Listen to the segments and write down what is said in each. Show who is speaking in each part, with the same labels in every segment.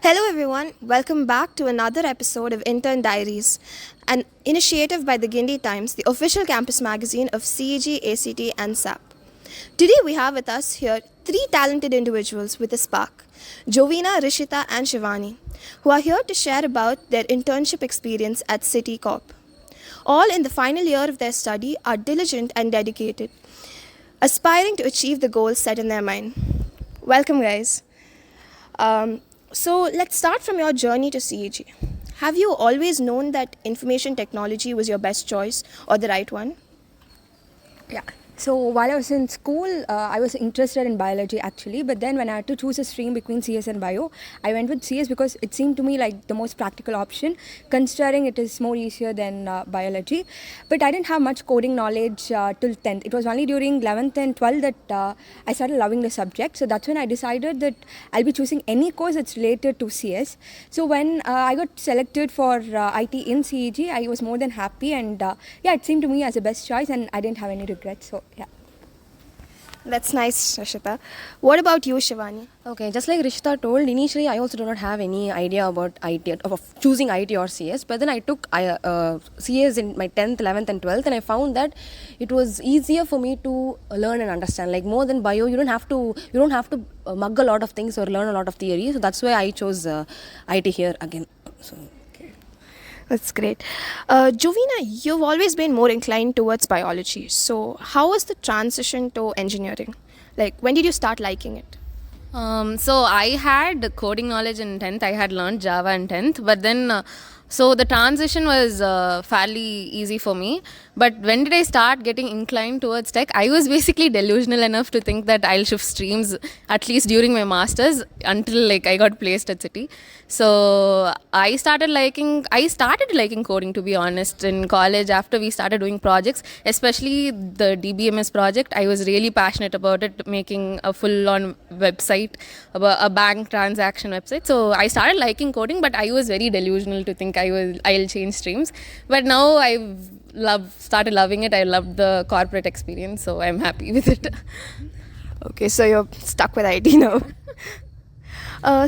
Speaker 1: Hello, everyone. Welcome back to another episode of Intern Diaries, an initiative by the-guindy-times, the official campus magazine of CEG, ACT, and SAP. Today, we have with us here three talented individuals with a spark: Jovina, Rishita, and Shivani, who are here to share about their internship experience at Citicorp. All in the final year of their study are diligent and dedicated, aspiring to achieve the goals set in their mind. Welcome, guys. So let's start from your journey to CEG. Have you always known that information technology was your best choice or the right one?
Speaker 2: Yeah. So while I was in school, I was interested in biology actually. But then when I had to choose a stream between CS and bio, I went with CS because it seemed to me like the most practical option, considering it is more easier than biology. But I didn't have much coding knowledge till 10th. It was only during 11th and 12th that I started loving the subject. So that's when I decided that I'll be choosing any course that's related to CS. So when I got selected for IT in CEG, I was more than happy, and yeah, it seemed to me as the best choice, and I didn't have any regrets. So yeah.
Speaker 1: That's nice, Rishita. What about you, Shivani?
Speaker 3: Okay, just like Rishita told, initially I also do not have any idea about IT, of choosing IT or CS, but then I took CS in my 10th, 11th and 12th, and I found that it was easier for me to learn and understand. Like more than bio, you don't have to mug a lot of things or learn a lot of theory, so that's why I chose IT here again. So.
Speaker 1: That's great. Jovina, you've always been more inclined towards biology. So, how was the transition to engineering? Like, when did you start liking it?
Speaker 4: So I had coding knowledge in 10th. I had learned Java in 10th, but then so the transition was fairly easy for me. But when did I start getting inclined towards tech? I was basically delusional enough to think that I'll shift streams at least during my masters until like I got placed at City. So I started liking coding, to be honest, in college after we started doing projects, especially the DBMS project. I was really passionate about it, making a full-on website, a bank transaction website. So I started liking coding, but I was very delusional to think I'll change streams. But now I've started loving it. I loved the corporate experience, so I'm happy with it.
Speaker 1: Okay, so you're stuck with IT now.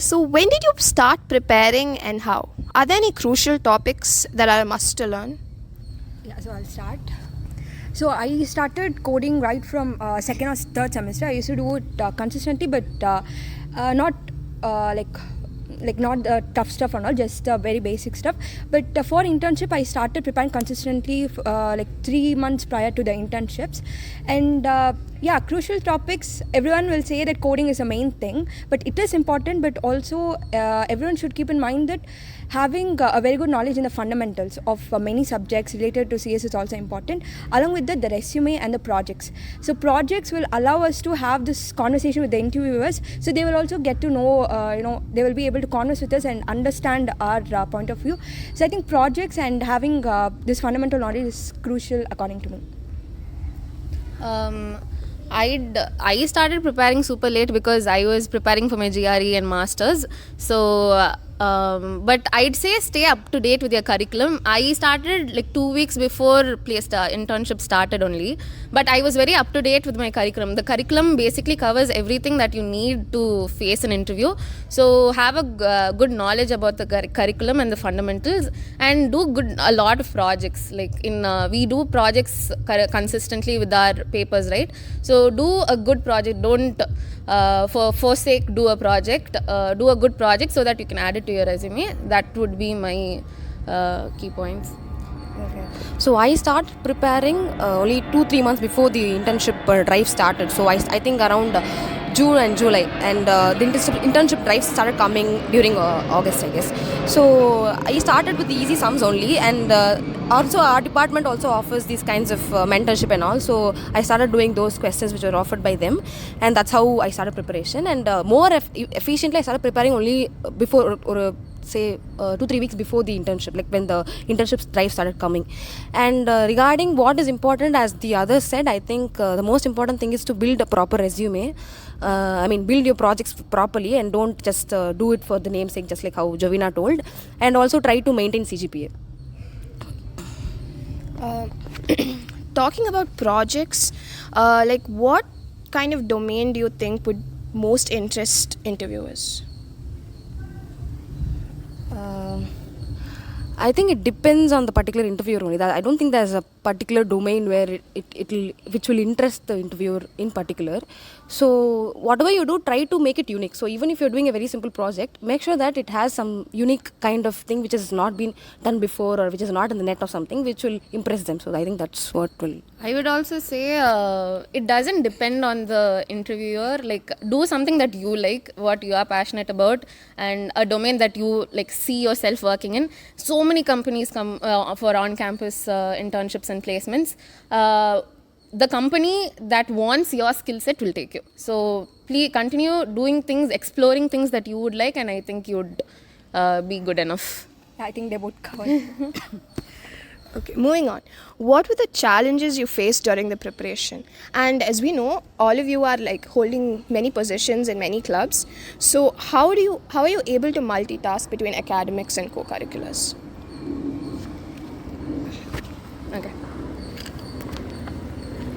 Speaker 1: So, when did you start preparing and how? Are there any crucial topics that are a must to learn?
Speaker 2: Yeah, so I'll start. So I started coding right from second or third semester. I used to do it consistently, but not not tough stuff and all, just very basic stuff. But for internship, I started preparing consistently 3 months prior to the internships. And yeah, crucial topics, everyone will say that coding is a main thing, but it is important. But also everyone should keep in mind that having a very good knowledge in the fundamentals of many subjects related to CS is also important. Along with that, the resume and the projects. So projects will allow us to have this conversation with the interviewers. So they will also get to know, they will be able to converse with us and understand our point of view. So I think projects and having this fundamental knowledge is crucial according to me.
Speaker 4: I started preparing super late because I was preparing for my GRE and masters. So but I'd say stay up to date with your curriculum. I started like 2 weeks before internship started only, but I was very up to date with my curriculum. The curriculum basically covers everything that you need to face an interview. So have a good knowledge about the curriculum and the fundamentals, and do a lot of projects. Like we do projects consistently with our papers, right? So do a good project. Don't for forsake do a project. Do a good project so that you can add it to your resume. That would be my key points.
Speaker 3: Okay. So I started preparing only 2-3 months before the internship drive started. So I think around June and July, and the internship drives started coming during August, I guess. So I started with the easy sums only, and also our department also offers these kinds of mentorship and all. So I started doing those questions which were offered by them, and that's how I started preparation. And more efficiently, I started preparing only before or say 2-3 weeks before the internship, like when the internship drive started coming. And regarding what is important, as the others said, I think the most important thing is to build a proper resume. Build your projects properly and don't just do it for the namesake, just like how Jovina told. And also try to maintain CGPA.
Speaker 1: Talking about projects, like what kind of domain do you think would most interest interviewers?
Speaker 3: I think it depends on the particular interviewer only. I don't think there's a particular domain where which will interest the interviewer in particular. So whatever you do, try to make it unique. So even if you're doing a very simple project, make sure that it has some unique kind of thing which has not been done before or which is not in the net or something which will impress them. So I think that's what will.
Speaker 4: I would also say it doesn't depend on the interviewer. Like, do something that you like, what you are passionate about, and a domain that you like see yourself working in. So many companies come for on-campus internships and placements. The company that wants your skill set will take you. So please continue doing things, exploring things that you would like, and I think you'd be good enough.
Speaker 2: I think they both covered.
Speaker 1: Okay, moving on. What were the challenges you faced during the preparation? And as we know, all of you are like holding many positions in many clubs. So how are you able to multitask between academics and co-curriculars?
Speaker 4: Okay.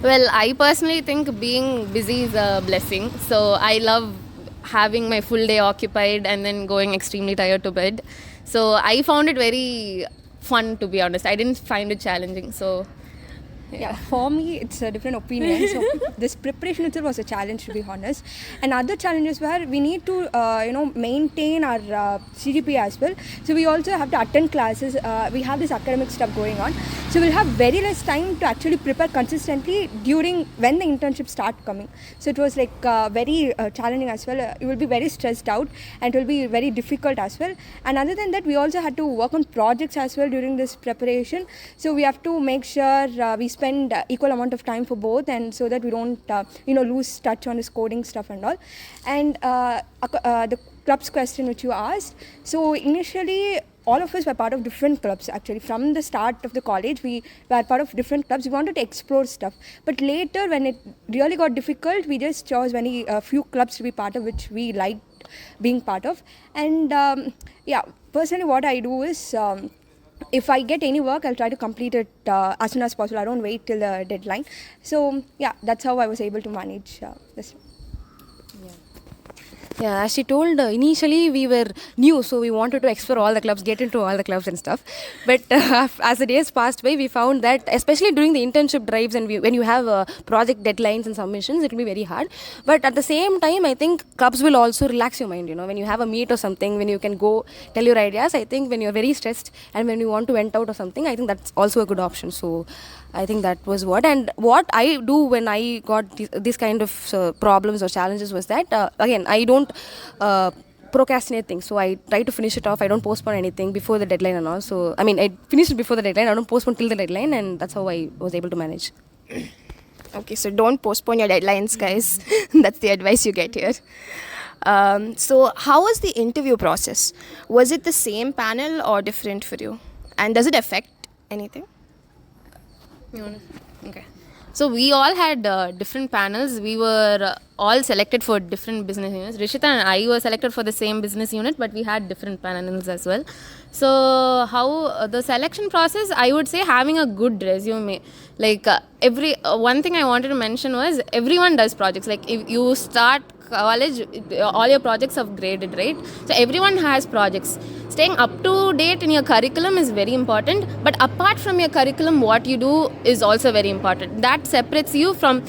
Speaker 4: Well, I personally think being busy is a blessing. So I love having my full day occupied and then going extremely tired to bed. So I found it very fun, to be honest. I didn't find it challenging. So
Speaker 2: Yeah, for me, it's a different opinion. So this preparation itself was a challenge, to be honest. And other challenges were we need to, maintain our CGPA as well. So we also have to attend classes. We have this academic stuff going on. So we'll have very less time to actually prepare consistently during when the internship start coming. So it was like very challenging as well. You will be very stressed out and it will be very difficult as well. And other than that, we also had to work on projects as well during this preparation. So we have to make sure we spend equal amount of time for both, and so that we don't lose touch on this coding stuff and all. And the clubs question which you asked, so initially all of us were part of different clubs. Actually, from the start of the college, we were part of different clubs. We wanted to explore stuff, but later when it really got difficult, we just chose a few clubs to be part of, which we liked being part of. And personally what I do is, if I get any work, I'll try to complete it as soon as possible. I don't wait till the deadline. So that's how I was able to manage this.
Speaker 3: Yeah, as she told, initially we were new, so we wanted to explore all the clubs, get into all the clubs and stuff. But as the days passed by, we found that, especially during the internship drives and when you have project deadlines and submissions, it will be very hard. But at the same time, I think clubs will also relax your mind. When you have a meet or something, when you can go tell your ideas, I think when you're very stressed and when you want to vent out or something, I think that's also a good option. So I think that was what I do when I got this kind of problems or challenges was that, again, I don't procrastinate things. So I try to finish it off. I don't postpone anything before the deadline and all. So, I mean, I finished it before the deadline. I don't postpone till the deadline, and that's how I was able to manage.
Speaker 1: Okay, so don't postpone your deadlines, guys. That's the advice you get here. So how was the interview process? Was it the same panel or different for you? And does it affect anything?
Speaker 4: Okay. So we all had different panels. We were all selected for different business units. Rishita and I were selected for the same business unit, but we had different panels as well. So how the selection process, I would say having a good resume. Like one thing I wanted to mention was everyone does projects. Like if you start college, all your projects are graded, right? So everyone has projects. Staying up to date in your curriculum is very important, but apart from your curriculum, what you do is also very important. That separates you from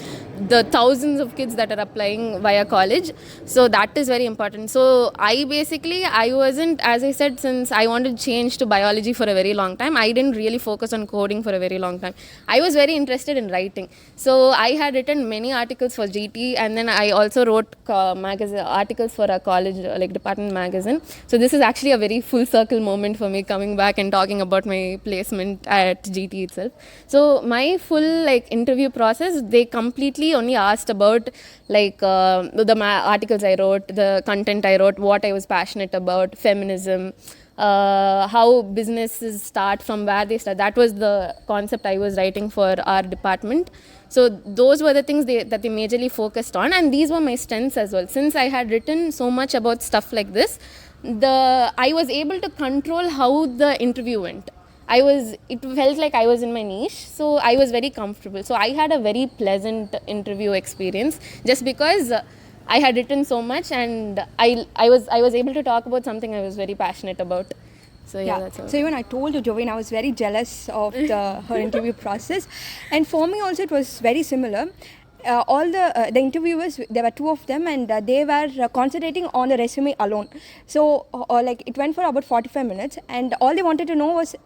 Speaker 4: the thousands of kids that are applying via college. So that is very important. So I wasn't, as I said, since I wanted to change to biology for a very long time, I didn't really focus on coding for a very long time. I was very interested in writing. So I had written many articles for GT, and then I also wrote articles for a college department magazine. So this is actually a very full circle moment for me, coming back and talking about my placement at GT itself. So my full interview process, they completely only asked about the articles I wrote, the content I wrote, what I was passionate about, feminism, how businesses start, from where they start. That was the concept I was writing for our department. So those were the things that they majorly focused on, and these were my strengths as well. Since I had written so much about stuff like this, I was able to control how the interview went. It felt like I was in my niche, so I was very comfortable. So I had a very pleasant interview experience just because I had written so much, and I was able to talk about something I was very passionate about. So yeah, that's all.
Speaker 2: So even I told Jovina I was very jealous of her interview process, and for me also it was very similar. All the interviewers, there were two of them, and they were concentrating on the resume alone. So like it went for about 45 minutes, and all they wanted to know was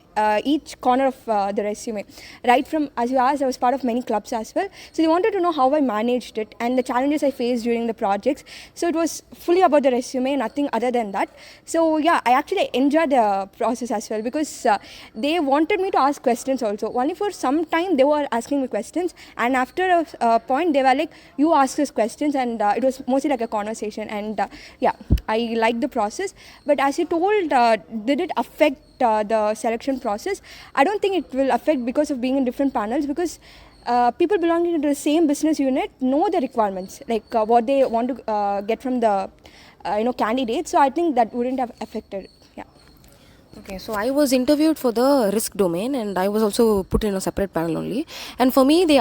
Speaker 2: each corner of the resume. Right from, as you asked, I was part of many clubs as well. So they wanted to know how I managed it and the challenges I faced during the projects. So it was fully about the resume, nothing other than that. So yeah, I actually enjoyed the process as well, because they wanted me to ask questions also. Only for some time they were asking me questions, and after a point they were like, you ask us questions, and it was mostly like a conversation. And yeah, I liked the process. But as you told, did it affect the selection process? I don't think it will affect because of being in different panels, because people belonging to the same business unit know the requirements, like what they want to get from the candidates. So I think that wouldn't have affected it. Yeah.
Speaker 3: Okay, so I was interviewed for the risk domain, and I was also put in a separate panel only. And for me, they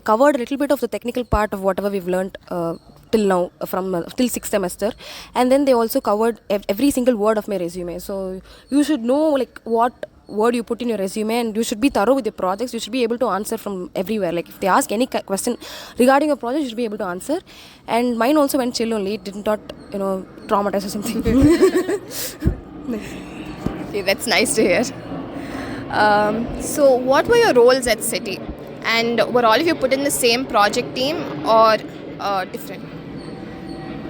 Speaker 3: covered a little bit of the technical part of whatever we've learned till now, from till 6th semester, and then they also covered every single word of my resume. So you should know like what word you put in your resume, and you should be thorough with your projects. You should be able to answer from everywhere. Like if they ask any question regarding your project, you should be able to answer. And mine also went chill only. It did not traumatize or something.
Speaker 1: Okay, that's nice to hear. So, what were your roles at City? And were all of you put in the same project team or different?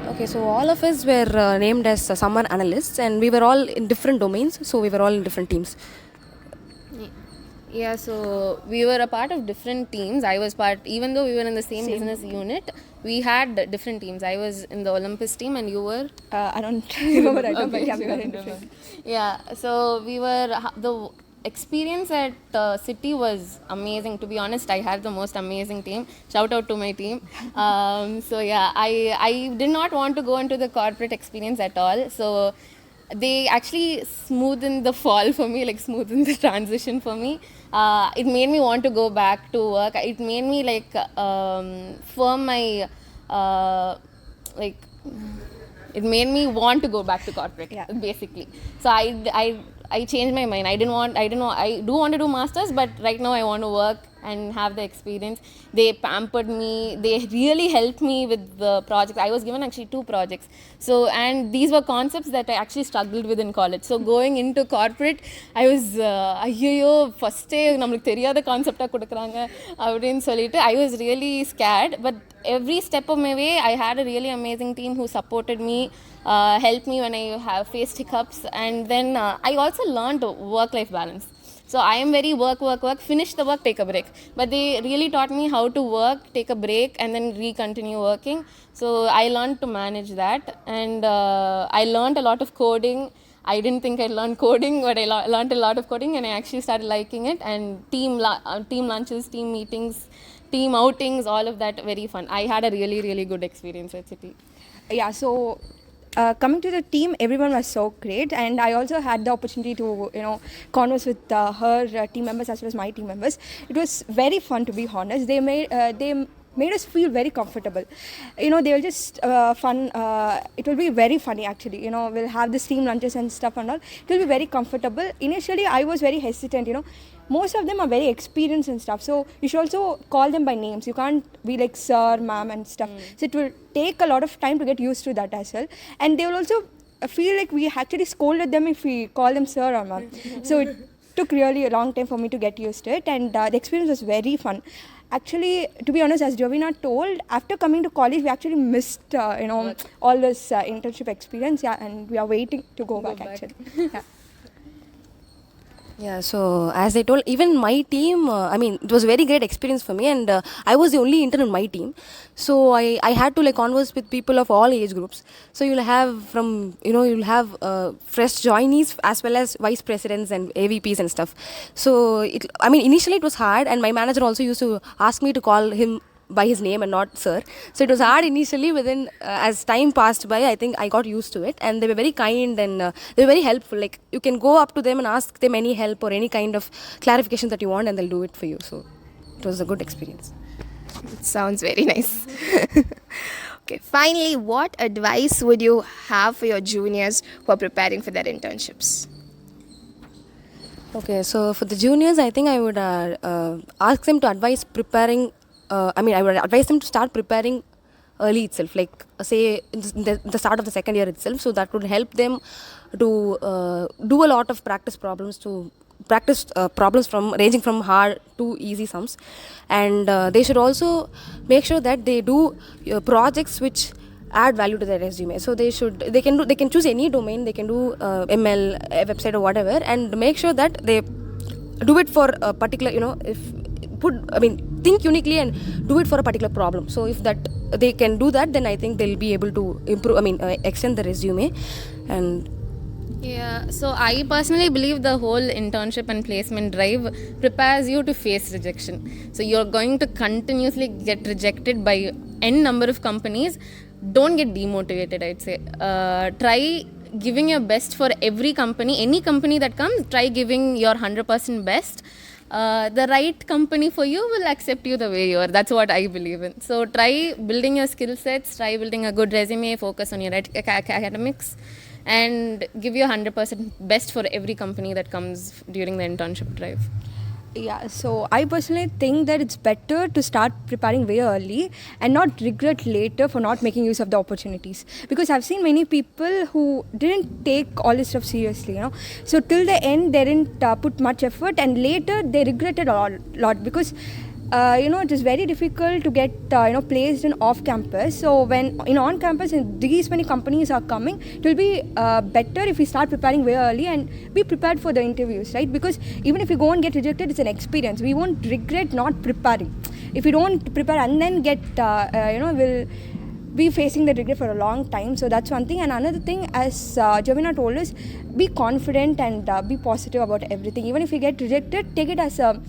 Speaker 3: Okay, so all of us were named as summer analysts, and we were all in different domains. So we were all in different teams.
Speaker 4: Yeah, so we were a part of different teams. I was part, even though we were in the same business unit, we had different teams. I was in the Olympus team, and you were?
Speaker 2: I don't remember right now, but yeah, we were in different.
Speaker 4: Yeah, so we were, the experience at City was amazing. To be honest, I had the most amazing team. Shout out to my team. So yeah, I did not want to go into the corporate experience at all. So they actually smoothened the fall for me, like smoothened the transition for me. It made me want to go back to work. It made me like firm my like. It made me want to go back to corporate, basically. So I changed my mind. I do want to do masters, but right now I want to work and have the experience. They pampered me. They really helped me with the projects. I was given actually 2 projects. So, and these were concepts that I actually struggled with in college. So going into corporate, I was, first namakku theriyada concept kudukranga appdin solittu I was really scared. But every step of my way, I had a really amazing team who supported me, helped me when I have faced hiccups, and then I also learned work-life balance. So I am very work, finish the work, take a break. But they really taught me how to work, take a break, and then continue working. So I learned to manage that, and I learned a lot of coding. I didn't think I'd learn coding, but I learned a lot of coding, and I actually started liking it. And team lunches, team meetings, team outings, all of that, very fun. I had a really, really good experience at City.
Speaker 2: Yeah, so coming to the team, everyone was so great, and I also had the opportunity to converse with her team members as well as my team members. It was very fun, to be honest. They made us feel very comfortable. They were just fun. It will be very funny actually. We'll have this team lunches and stuff and all. It will be very comfortable. Initially I was very hesitant. Most of them are very experienced and stuff, so you should also call them by names. You can't be like sir, ma'am and stuff. So it will take a lot of time to get used to that as well, and they will also feel like we actually scolded them if we call them sir or ma'am. So it took really a long time for me to get used to it, and the experience was very fun. Actually, to be honest, as Jovina told, after coming to college, we actually missed all this internship experience, and we are waiting to go back actually. Yeah.
Speaker 3: Yeah, so as I told, even my team, it was a very great experience for me, and I was the only intern on my team. So I had to converse with people of all age groups. So you'll have fresh joinees as well as vice presidents and AVPs and stuff. So initially it was hard, and my manager also used to ask me to call him by his name and not sir. So it was hard initially, but then as time passed by, I think I got used to it, and they were very kind, and they were very helpful. Like you can go up to them and ask them any help or any kind of clarification that you want, and they'll do it for you. So it was a good experience.
Speaker 1: It sounds very nice. Okay, finally, what advice would you have for your juniors who are preparing for their internships?
Speaker 3: Okay, so for the juniors, I think I would ask them to advise preparing. I would advise them to start preparing early itself, like say in the start of the second year itself. So that would help them to do a lot of practice problems to practice problems from ranging from hard to easy sums, and they should also make sure that they do projects which add value to their resume. So they can choose any domain, they can do ML, a website or whatever, and make sure that they do it for a particular, if think uniquely and do it for a particular problem. So if that they can do that, then I think they'll be able to improve, extend the resume. And
Speaker 4: Yeah, so I personally believe the whole internship and placement drive prepares you to face rejection. So you're going to continuously get rejected by n number of companies. Don't get demotivated, I'd say. Try giving your best for every company. Any company that comes, try giving your 100% best. The right company for you will accept you the way you are. That's what I believe in. So try building your skill sets, try building a good resume, focus on your academics, and give your 100% best for every company that comes during the internship drive.
Speaker 2: Yeah, so I personally think that it's better to start preparing very early and not regret later for not making use of the opportunities. Because I've seen many people who didn't take all this stuff seriously, So till the end, they didn't put much effort, and later they regretted a lot because it is very difficult to get placed in off campus. So when on campus and these many companies are coming, it will be better if we start preparing very early and be prepared for the interviews, right? Because even if we go and get rejected, it's an experience. We won't regret not preparing. If we don't prepare and then get we'll be facing the regret for a long time. So that's one thing. And another thing, as Jovina told us, be confident and be positive about everything. Even if you get rejected, take it as a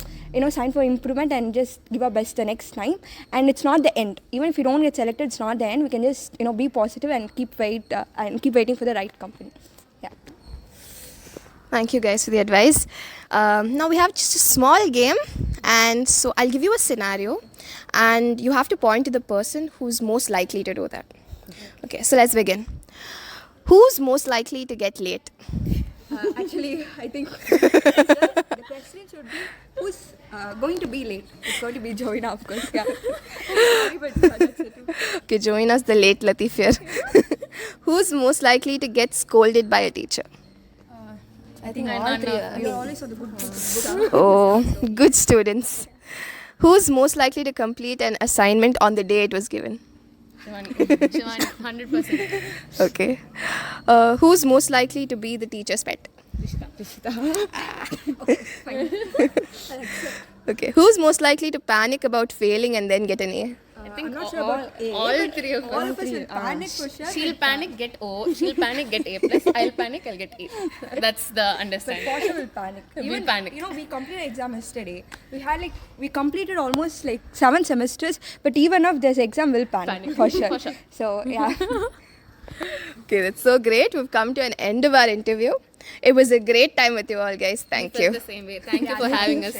Speaker 2: sign for improvement and just give our best the next time. And it's not the end. Even if you don't get selected, it's not the end. We can just be positive and keep waiting for the right company. Yeah.
Speaker 1: Thank you guys for the advice. Now we have just a small game, and so I'll give you a scenario, and you have to point to the person who's most likely to do that. Okay, so let's begin. Who's most likely to get late?
Speaker 2: Actually, I think the question should be who's going to be late. It's going to be Jovina, of course. Yeah. Sorry, but that's it.
Speaker 1: Okay, join us, the late Latif here. Who's most likely to get scolded by a teacher?
Speaker 3: I think all three.
Speaker 2: You're always on the good book.
Speaker 1: Oh, good students. Who's most likely to complete an assignment on the day it was given?
Speaker 4: Shivani, 100%.
Speaker 1: Okay. Who's most likely to be the teacher's pet? Okay. Who's most likely to panic about failing and then get an A?
Speaker 4: I think
Speaker 2: I'm not sure about A.
Speaker 4: all three of
Speaker 2: All
Speaker 4: us.
Speaker 2: of us will panic for sure.
Speaker 4: She'll panic, get O. She'll panic, get A plus. I'll panic, I'll get A. That's the understanding.
Speaker 2: For sure will panic.
Speaker 4: We'll panic.
Speaker 2: We completed exam yesterday. We completed almost 7 semesters, but even if there's exam, we'll panic. For sure.
Speaker 4: For sure.
Speaker 2: So, yeah.
Speaker 1: Okay, that's so great. We've come to an end of our interview. It was a great time with you all, guys. Thank you.
Speaker 4: The same way. Thank you for having us.